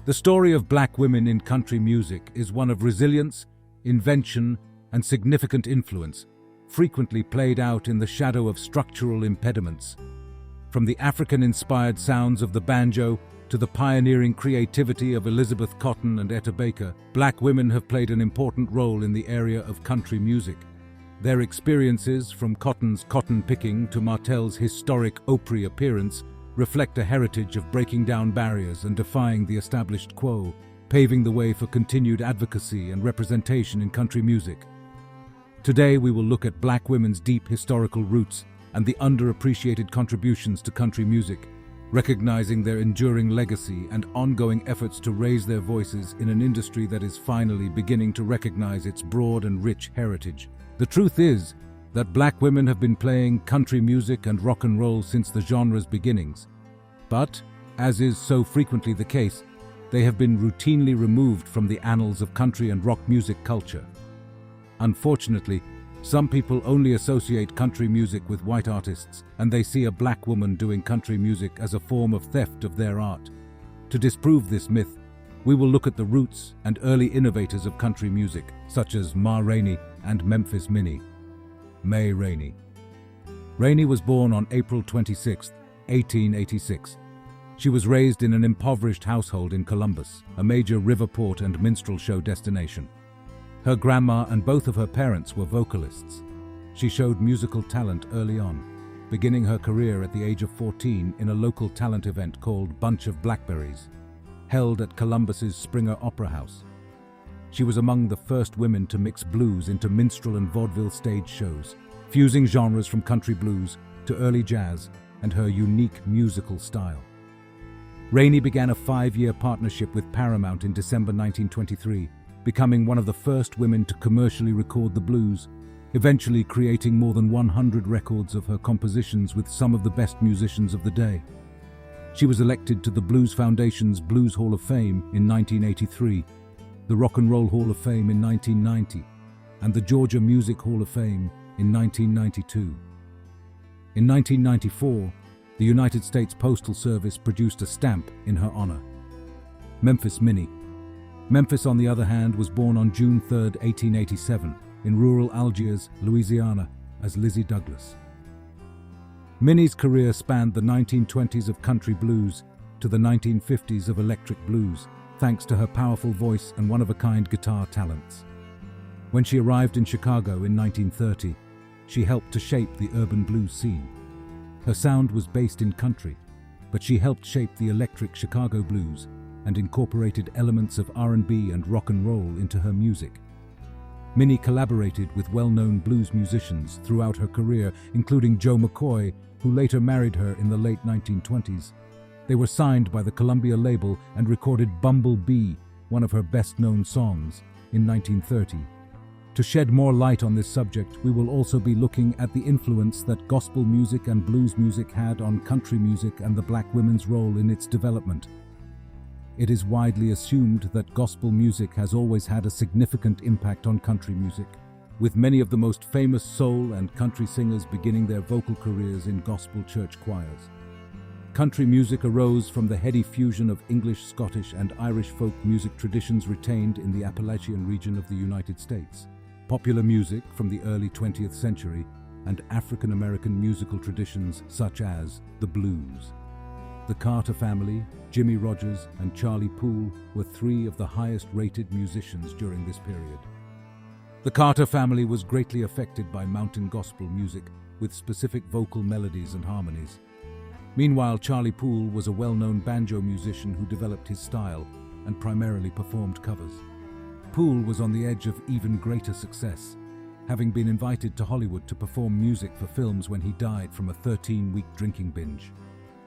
The story of black women in country music is one of resilience, invention, and significant influence, frequently played out in the shadow of structural impediments. From the African-inspired sounds of the banjo to the pioneering creativity of Elizabeth Cotton and Etta Baker, black women have played an important role in the area of country music. Their experiences, from Cotton's cotton picking to Martell's historic Opry appearance, reflect a heritage of breaking down barriers and defying the established quo, paving the way for continued advocacy and representation in country music. Today we will look at black women's deep historical roots and the underappreciated contributions to country music, recognizing their enduring legacy and ongoing efforts to raise their voices in an industry that is finally beginning to recognize its broad and rich heritage. The truth is that black women have been playing country music and rock and roll since the genre's beginnings. But, as is so frequently the case, they have been routinely removed from the annals of country and rock music culture. Unfortunately, some people only associate country music with white artists, and they see a black woman doing country music as a form of theft of their art. To disprove this myth, we will look at the roots and early innovators of country music, such as Ma Rainey and Memphis Minnie. May Rainey. Rainey was born on April 26, 1886. She was raised in an impoverished household in Columbus, a major river port and minstrel show destination. Her grandma and both of her parents were vocalists. She showed musical talent early on, beginning her career at the age of 14 in a local talent event called Bunch of Blackberries, held at Columbus's Springer Opera House. She was among the first women to mix blues into minstrel and vaudeville stage shows, fusing genres from country blues to early jazz and her unique musical style. Rainey began a 5-year partnership with Paramount in December 1923, becoming one of the first women to commercially record the blues, eventually creating more than 100 records of her compositions with some of the best musicians of the day. She was elected to the Blues Foundation's Blues Hall of Fame in 1983, the Rock and Roll Hall of Fame in 1990, and the Georgia Music Hall of Fame in 1992. In 1994, the United States Postal Service produced a stamp in her honor. Memphis Minnie. Memphis, on the other hand, was born on June 3, 1887, in rural Algiers, Louisiana, as Lizzie Douglas. Minnie's career spanned the 1920s of country blues to the 1950s of electric blues, thanks to her powerful voice and one-of-a-kind guitar talents. When she arrived in Chicago in 1930, she helped to shape the urban blues scene. Her sound was based in country, but she helped shape the electric Chicago blues and incorporated elements of R&B and rock and roll into her music. Minnie collaborated with well-known blues musicians throughout her career, including Joe McCoy, who later married her in the late 1920s. They were signed by the Columbia label and recorded Bumblebee, one of her best-known songs, in 1930. To shed more light on this subject, we will also be looking at the influence that gospel music and blues music had on country music and the black women's role in its development. It is widely assumed that gospel music has always had a significant impact on country music, with many of the most famous soul and country singers beginning their vocal careers in gospel church choirs. Country music arose from the heady fusion of English, Scottish, and Irish folk music traditions retained in the Appalachian region of the United States, popular music from the early 20th century, and African American musical traditions such as the blues. The Carter family, Jimmie Rodgers, and Charlie Poole were 3 of the highest-rated musicians during this period. The Carter family was greatly affected by mountain gospel music, with specific vocal melodies and harmonies. Meanwhile, Charlie Poole was a well-known banjo musician who developed his style and primarily performed covers. Poole was on the edge of even greater success, having been invited to Hollywood to perform music for films when he died from a 13-week drinking binge.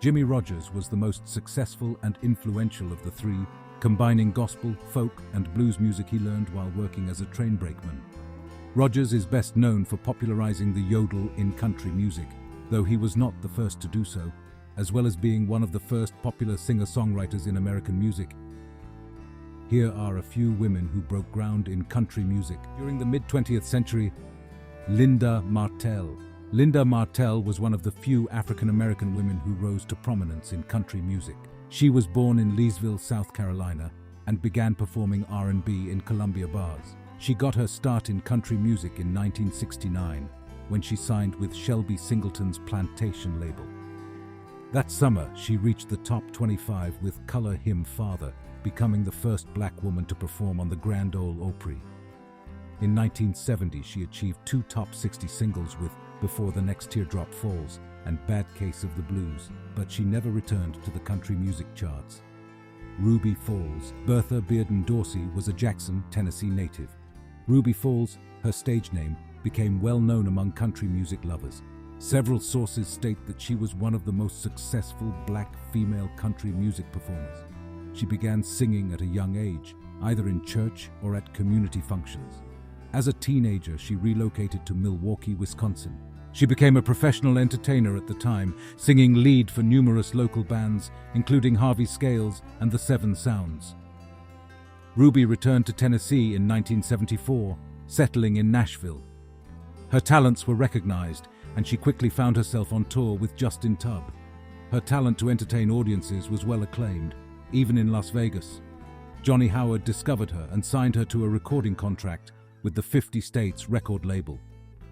Jimmie Rodgers was the most successful and influential of the 3, combining gospel, folk, and blues music he learned while working as a train brakeman. Rodgers is best known for popularizing the yodel in country music, though he was not the first to do so, as well as being one of the first popular singer-songwriters in American music. Here are a few women who broke ground in country music. During the mid-20th century, Linda Martell. Linda Martell was one of the few African-American women who rose to prominence in country music. She was born in Leesville, South Carolina, and began performing R&B in Columbia bars. She got her start in country music in 1969 when she signed with Shelby Singleton's Plantation label. That summer, she reached the top 25 with Color Him Father, becoming the first black woman to perform on the Grand Ole Opry. In 1970, she achieved 2 top 60 singles with Before the Next Teardrop Falls and Bad Case of the Blues, but she never returned to the country music charts. Ruby Falls. Bertha Bearden Dorsey was a Jackson, Tennessee native. Ruby Falls, her stage name, became well known among country music lovers. Several sources state that she was one of the most successful black female country music performers. She began singing at a young age, either in church or at community functions. As a teenager, she relocated to Milwaukee, Wisconsin. She became a professional entertainer at the time, singing lead for numerous local bands, including Harvey Scales and the Seven Sounds. Ruby returned to Tennessee in 1974, settling in Nashville. Her talents were recognized, and she quickly found herself on tour with Justin Tubb. Her talent to entertain audiences was well acclaimed, even in Las Vegas. Johnny Howard discovered her and signed her to a recording contract with the 50 States record label.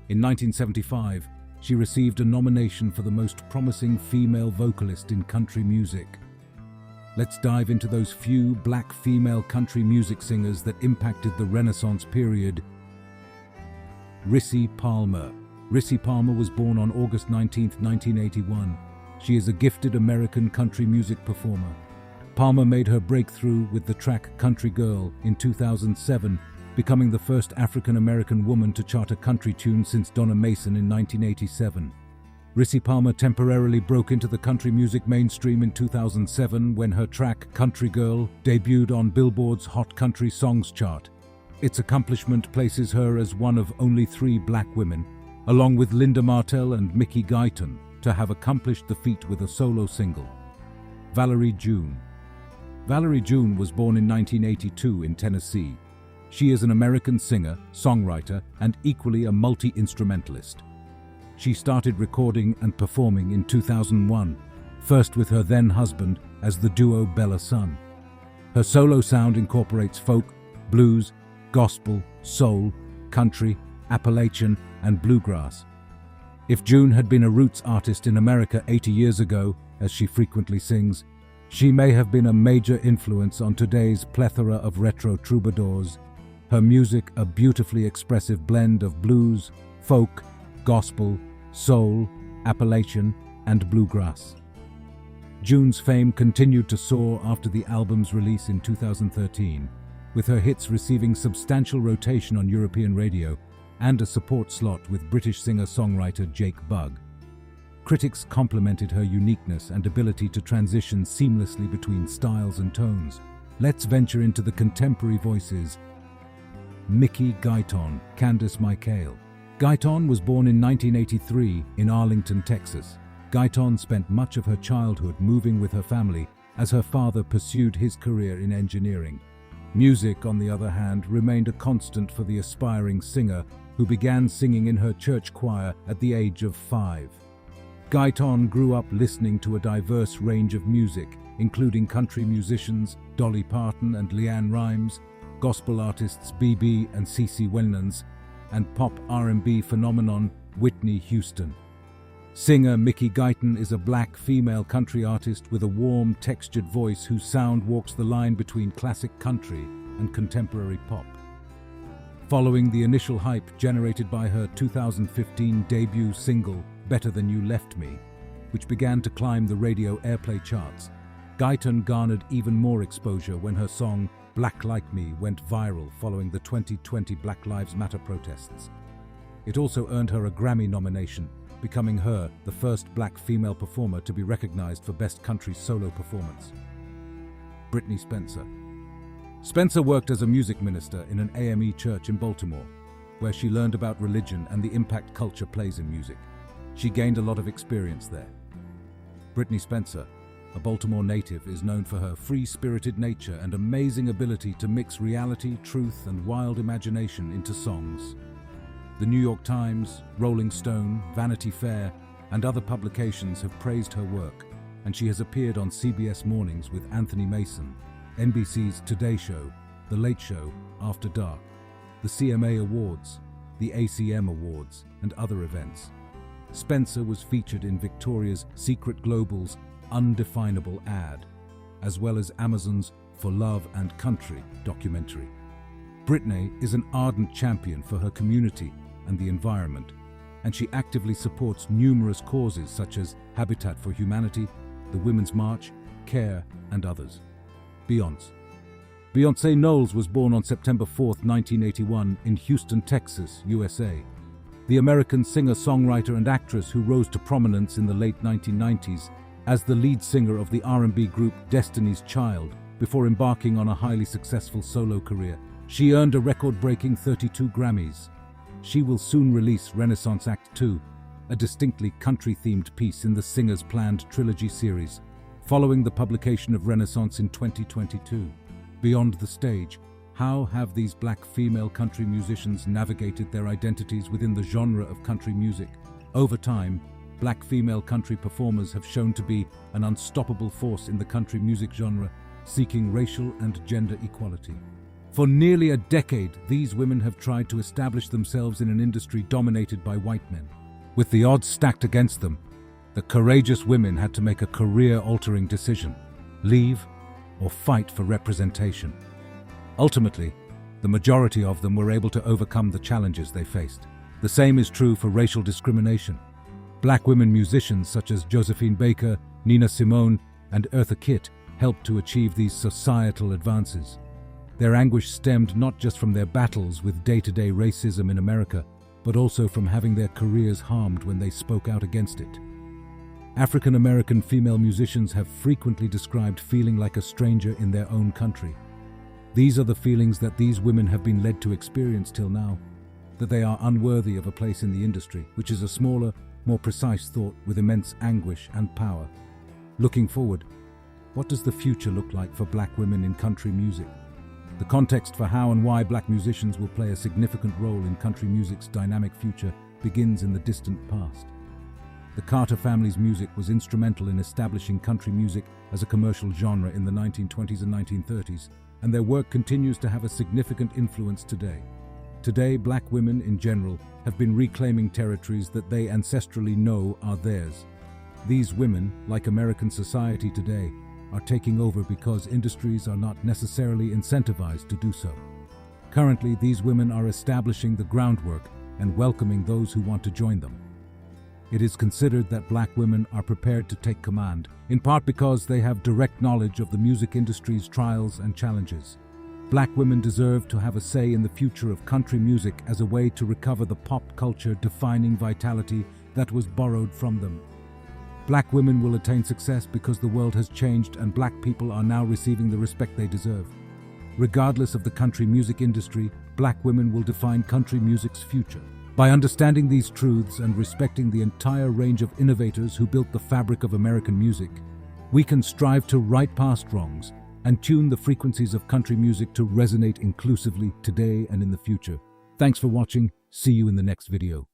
In 1975, she received a nomination for the most promising female vocalist in country music. Let's dive into those few black female country music singers that impacted the Renaissance period. Rissi Palmer. Rissi Palmer was born on August 19, 1981. She is a gifted American country music performer. Palmer made her breakthrough with the track Country Girl in 2007, becoming the first African-American woman to chart a country tune since Donna Mason in 1987. Rissi Palmer temporarily broke into the country music mainstream in 2007 when her track Country Girl debuted on Billboard's Hot Country Songs chart. Its accomplishment places her as one of only 3 black women, along with Linda Martell and Mickey Guyton, to have accomplished the feat with a solo single. Valerie June. Valerie June was born in 1982 in Tennessee. She is an American singer, songwriter, and equally a multi-instrumentalist. She started recording and performing in 2001, first with her then-husband as the duo Bella Sun. Her solo sound incorporates folk, blues, gospel, soul, country, Appalachian, and bluegrass. If June had been a roots artist in America 80 years ago, as she frequently sings, she may have been a major influence on today's plethora of retro troubadours. Her music a beautifully expressive blend of blues, folk, gospel, soul, Appalachian, and bluegrass. June's fame continued to soar after the album's release in 2013, with her hits receiving substantial rotation on European radio and a support slot with British singer-songwriter Jake Bugg. Critics complimented her uniqueness and ability to transition seamlessly between styles and tones. Let's venture into the contemporary voices. Mickey Guyton, Candace Michael. Guyton was born in 1983 in Arlington, Texas. Guyton spent much of her childhood moving with her family as her father pursued his career in engineering. Music, on the other hand, remained a constant for the aspiring singer who began singing in her church choir at the age of 5. Guyton grew up listening to a diverse range of music, including country musicians Dolly Parton and LeAnn Rimes, gospel artists B.B. and CeCe Winans, and pop R&B phenomenon Whitney Houston. Singer Mickey Guyton is a black female country artist with a warm, textured voice whose sound walks the line between classic country and contemporary pop. Following the initial hype generated by her 2015 debut single, Better Than You Left Me, which began to climb the radio airplay charts, Guyton garnered even more exposure when her song Black Like Me went viral following the 2020 Black Lives Matter protests. It also earned her a Grammy nomination, becoming her the first black female performer to be recognized for Best Country Solo Performance. Brittney Spencer. Spencer worked as a music minister in an AME church in Baltimore, where she learned about religion and the impact culture plays in music. She gained a lot of experience there. Brittney Spencer, a Baltimore native, is known for her free-spirited nature and amazing ability to mix reality, truth, and wild imagination into songs. The New York Times, Rolling Stone, Vanity Fair, and other publications have praised her work, and she has appeared on CBS Mornings with Anthony Mason, NBC's Today Show, The Late Show, After Dark, the CMA Awards, the ACM Awards, and other events. Spencer was featured in Victoria's Secret Global's Undefinable ad, as well as Amazon's For Love and Country documentary. Brittney is an ardent champion for her community and the environment, and she actively supports numerous causes such as Habitat for Humanity, the Women's March, CARE, and others. Beyonce Knowles was born on September 4, 1981 in Houston, Texas, USA. The American singer-songwriter and actress who rose to prominence in the late 1990s as the lead singer of the R&B group Destiny's Child before embarking on a highly successful solo career. She earned a record-breaking 32 Grammys. She will soon release Renaissance Act 2, a distinctly country-themed piece in the singer's planned trilogy series, following the publication of Renaissance in 2022. Beyond the stage, how have these Black female country musicians navigated their identities within the genre of country music? Over time, Black female country performers have shown to be an unstoppable force in the country music genre, seeking racial and gender equality. For nearly a decade, these women have tried to establish themselves in an industry dominated by white men. With the odds stacked against them, the courageous women had to make a career-altering decision: leave or fight for representation. Ultimately, the majority of them were able to overcome the challenges they faced. The same is true for racial discrimination. Black women musicians such as Josephine Baker, Nina Simone, and Eartha Kitt helped to achieve these societal advances. Their anguish stemmed not just from their battles with day-to-day racism in America, but also from having their careers harmed when they spoke out against it. African American female musicians have frequently described feeling like a stranger in their own country. These are the feelings that these women have been led to experience till now, that they are unworthy of a place in the industry, which is a smaller, more precise thought with immense anguish and power. Looking forward, what does the future look like for Black women in country music? The context for how and why Black musicians will play a significant role in country music's dynamic future begins in the distant past. The Carter family's music was instrumental in establishing country music as a commercial genre in the 1920s and 1930s, and their work continues to have a significant influence today. Today, Black women in general have been reclaiming territories that they ancestrally know are theirs. These women, like American society today, are taking over because industries are not necessarily incentivized to do so. Currently, these women are establishing the groundwork and welcoming those who want to join them. It is considered that Black women are prepared to take command, in part because they have direct knowledge of the music industry's trials and challenges. Black women deserve to have a say in the future of country music as a way to recover the pop culture defining vitality that was borrowed from them. Black women will attain success because the world has changed and Black people are now receiving the respect they deserve. Regardless of the country music industry, Black women will define country music's future. By understanding these truths and respecting the entire range of innovators who built the fabric of American music, we can strive to right past wrongs and tune the frequencies of country music to resonate inclusively today and in the future. Thanks for watching. See you in the next video.